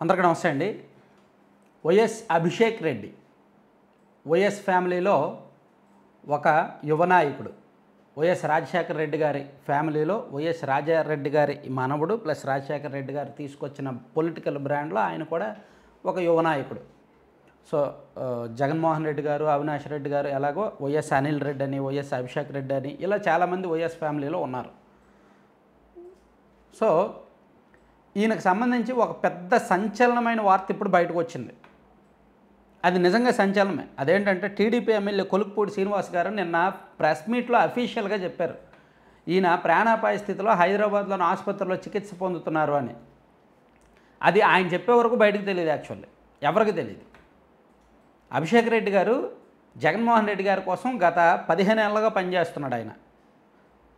అందరికీ నమస్తే అండి. వైఎస్ అభిషేక్ రెడ్డి వైఎస్ ఫ్యామిలీలో ఒక యువ నాయకుడు. వైఎస్ రాజశేఖర రెడ్డి గారి ఫ్యామిలీలో వైఎస్ రాజారెడ్డి గారి మనవడు ప్లస్ రాజశేఖర రెడ్డి గారు తీసుకొచ్చిన పొలిటికల్ బ్రాండ్లో ఆయన కూడా ఒక యువ నాయకుడు. సో జగన్మోహన్ రెడ్డి గారు, అవినాష్ రెడ్డి గారు ఎలాగో వైఎస్ అనిల్ రెడ్డి అని, వైఎస్ అభిషేక్ రెడ్డి అని ఇలా చాలామంది వైఎస్ ఫ్యామిలీలో ఉన్నారు. సో ఈయనకు సంబంధించి ఒక పెద్ద సంచలనమైన వార్త ఇప్పుడు బయటకు వచ్చింది. అది నిజంగా సంచలనమే. అదేంటంటే టీడీపీ ఎమ్మెల్యే కొలుకుపూడి శ్రీనివాస్ గారు నిన్న ప్రెస్ మీట్లో అఫీషియల్గా చెప్పారు, ఈయన ప్రాణాపాయ స్థితిలో హైదరాబాద్లోని ఆసుపత్రిలో చికిత్స పొందుతున్నారు అని. అది ఆయన చెప్పే వరకు బయటకు తెలియదు, యాక్చువల్లీ ఎవరికి తెలియదు. అభిషేక్ రెడ్డి గారు జగన్మోహన్ రెడ్డి గారి కోసం గత 15 ఏళ్ళగా పనిచేస్తున్నాడు.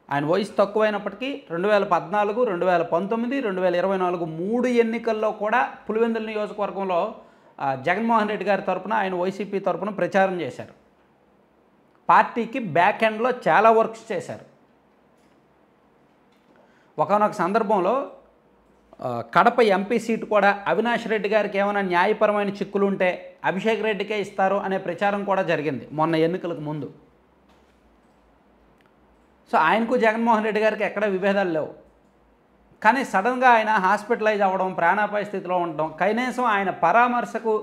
ఆయన వయసు తక్కువైనప్పటికీ 2014, 2019, 2024 3 ఎన్నికల్లో కూడా పులివెందుల నియోజకవర్గంలో జగన్మోహన్ రెడ్డి గారి తరపున, ఆయన వైసీపీ తరపున ప్రచారం చేశారు. పార్టీకి బ్యాక్ ఎండ్లో చాలా వర్క్స్ చేశారు. ఒకానొక సందర్భంలో కడప ఎంపీ సీటు కూడా అవినాష్ రెడ్డి గారికి ఏమైనా న్యాయపరమైన చిక్కులు ఉంటే అభిషేక్ రెడ్డికే ఇస్తారు అనే ప్రచారం కూడా జరిగింది మొన్న ఎన్నికలకు ముందు. సో ఆయనకు జగన్మోహన్ రెడ్డి గారికి ఎక్కడ విభేదాలు లేవు. కానీ సడన్గా ఆయన హాస్పిటలైజ్ అవ్వడం, ప్రాణాపాయ స్థితిలో ఉండడం, కనీసం ఆయన పరామర్శకు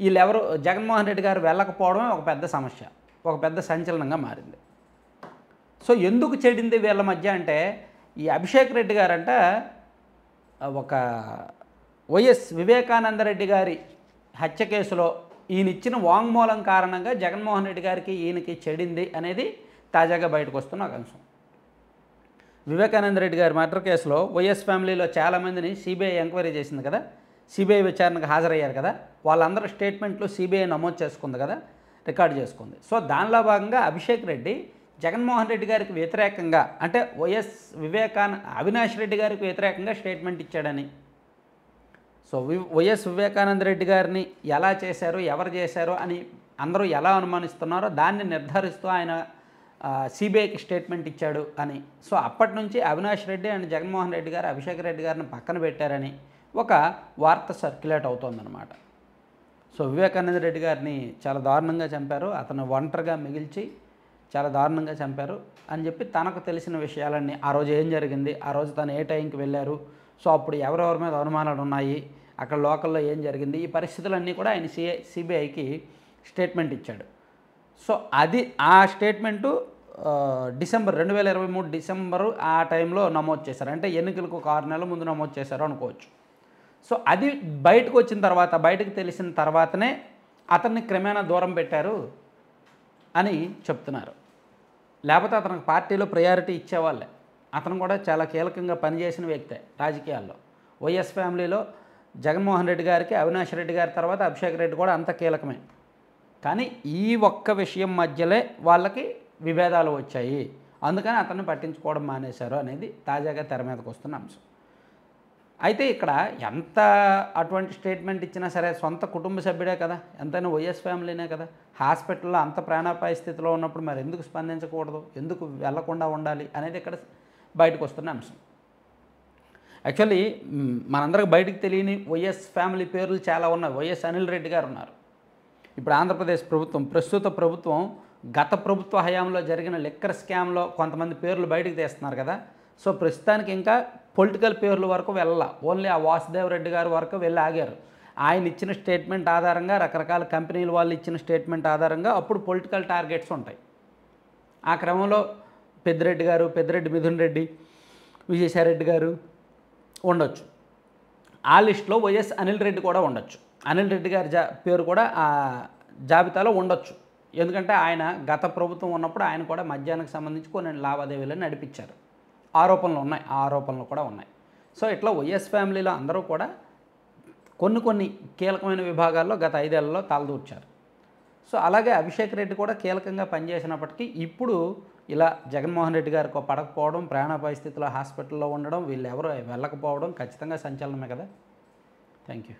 వీళ్ళెవరు జగన్మోహన్ రెడ్డి గారు వెళ్ళకపోవడమే ఒక పెద్ద సమస్య, ఒక పెద్ద సంచలనంగా మారింది. సో ఎందుకు చెడింది వీళ్ళ మధ్య అంటే, ఈ అభిషేక్ రెడ్డి గారంట ఒక వైఎస్ వివేకానందరెడ్డి గారి హత్య కేసులో ఈయన ఇచ్చిన వాంగ్మూలం కారణంగా జగన్మోహన్ రెడ్డి గారికి ఈయనకి చెడింది అనేది తాజాగా బయటకు వస్తున్న ఒక అంశం. వివేకానంద రెడ్డి గారి మర్డర్ కేసులో వైఎస్ ఫ్యామిలీలో చాలామందిని సిబిఐ ఎంక్వైరీ చేసింది కదా, సిబిఐ విచారణకు హాజరయ్యారు కదా, వాళ్ళందరూ స్టేట్మెంట్లు సిబిఐ నమోదు చేసుకుంది కదా, రికార్డు చేసుకుంది. సో దానిలో భాగంగా అభిషేక్ రెడ్డి జగన్మోహన్ రెడ్డి గారికి వ్యతిరేకంగా, అంటే అవినాష్ రెడ్డి గారికి వ్యతిరేకంగా స్టేట్మెంట్ ఇచ్చాడని. సో వైఎస్ వివేకానంద రెడ్డి గారిని ఎలా చేశారు, ఎవరు చేశారు అని అందరూ ఎలా అనుమానిస్తున్నారో దాన్ని నిర్ధారిస్తూ ఆయన సిబిఐకి స్టేట్మెంట్ ఇచ్చాడు అని. సో అప్పటి నుంచి అవినాష్ రెడ్డి అండ్ జగన్మోహన్ రెడ్డి గారు అభిషేక్ రెడ్డి గారిని పక్కన పెట్టారని ఒక వార్త సర్క్యులేట్ అవుతోందన్నమాట. సో వివేకానంద రెడ్డి గారిని చాలా దారుణంగా చంపారు, అతను ఒంటరిగా మిగిల్చి చాలా దారుణంగా చంపారు అని చెప్పి తనకు తెలిసిన విషయాలన్నీ, ఆ రోజు ఏం జరిగింది, ఆ రోజు తను ఏ టైంకి వెళ్ళారు, సో అప్పుడు ఎవరెవరి మీద అనుమానాలు ఉన్నాయి, అక్కడ లోకల్లో ఏం జరిగింది, ఈ పరిస్థితులన్నీ కూడా ఆయన సిబిఐకి స్టేట్మెంట్ ఇచ్చాడు. సో అది ఆ స్టేట్మెంటు డిసెంబర్ 2023 డిసెంబరు ఆ టైంలో నమోదు చేశారు. అంటే ఎన్నికలకు ఒక 6 నెలల ముందు నమోదు చేశారు అనుకోవచ్చు. సో అది బయటకు వచ్చిన తర్వాత, బయటకు తెలిసిన తర్వాతనే అతన్ని క్రమేణా దూరం పెట్టారు అని చెప్తున్నారు. లేకపోతే అతనికి పార్టీలో ప్రయారిటీ ఇచ్చేవాళ్ళే. అతను కూడా చాలా కీలకంగా పనిచేసిన వ్యక్తే రాజకీయాల్లో. వైఎస్ ఫ్యామిలీలో జగన్మోహన్ రెడ్డి గారికి, అవినాష్ రెడ్డి గారి తర్వాత అభిషేక్ రెడ్డి కూడా అంత కీలకమే. కానీ ఈ ఒక్క విషయం మధ్యలే వాళ్ళకి విభేదాలు వచ్చాయి, అందుకని అతన్ని పట్టించుకోవడం మానేశారు అనేది తాజాగా తెర మీదకి వస్తున్న అంశం. అయితే ఇక్కడ ఎంత అటువంటి స్టేట్మెంట్ ఇచ్చినా సరే సొంత కుటుంబ సభ్యుడే కదా, ఎంతైనా వైఎస్ ఫ్యామిలీనే కదా, హాస్పిటల్లో అంత ప్రాణాపాయ స్థితిలో ఉన్నప్పుడు మరి ఎందుకు స్పందించకూడదు, ఎందుకు వెళ్లకుండా ఉండాలి అనేది ఇక్కడ బయటకు వస్తున్న అంశం. యాక్చువల్లీ మనందరికి బయటకు తెలియని వైఎస్ ఫ్యామిలీ పేర్లు చాలా ఉన్నాయి. వైఎస్ అనిల్ రెడ్డి గారు ఉన్నారు. ఇప్పుడు ఆంధ్రప్రదేశ్ ప్రభుత్వం, ప్రస్తుత ప్రభుత్వం గత ప్రభుత్వ హయాంలో జరిగిన లిక్కర్ స్కామ్లో కొంతమంది పేర్లు బయటకు తీస్తున్నారు కదా. సో ప్రస్తుతానికి ఇంకా పొలిటికల్ పేర్ల వరకు వెళ్ళాల, ఓన్లీ ఆ వాసుదేవ్ రెడ్డి గారి వరకు వెళ్ళి ఆగారు. ఆయన ఇచ్చిన స్టేట్మెంట్ ఆధారంగా, రకరకాల కంపెనీల వాళ్ళు ఇచ్చిన స్టేట్మెంట్ ఆధారంగా అప్పుడు పొలిటికల్ టార్గెట్స్ ఉంటాయి. ఆ క్రమంలో పెద్దిరెడ్డి గారు, పెద్దిరెడ్డి మిథున్ రెడ్డి, విజయసాయిరెడ్డి గారు ఉండొచ్చు. ఆ లిస్టులో వైఎస్ అనిల్ రెడ్డి కూడా ఉండొచ్చు. అనిల్ రెడ్డి గారి పేరు కూడా ఆ జాబితాలో ఉండొచ్చు. ఎందుకంటే ఆయన గత ప్రభుత్వం ఉన్నప్పుడు ఆయన కూడా మద్యానికి సంబంధించి కొన్ని లావాదేవీలను నడిపించారు. ఆరోపణలు ఉన్నాయి, ఆ ఆరోపణలు కూడా ఉన్నాయి. సో ఇట్లా వైఎస్ ఫ్యామిలీలో అందరూ కూడా కొన్ని కీలకమైన విభాగాల్లో గత 5 ఏళ్లలో తలదూర్చారు. సో అలాగే అభిషేక్ రెడ్డి కూడా కీలకంగా పనిచేసినప్పటికీ ఇప్పుడు ఇలా జగన్మోహన్ రెడ్డి గారికి పడకపోవడం, ప్రాణాపాయ స్థితిలో హాస్పిటల్లో ఉండడం, వీళ్ళు ఎవరు వెళ్ళకపోవడం ఖచ్చితంగా సంచలనమే కదా. Thank you.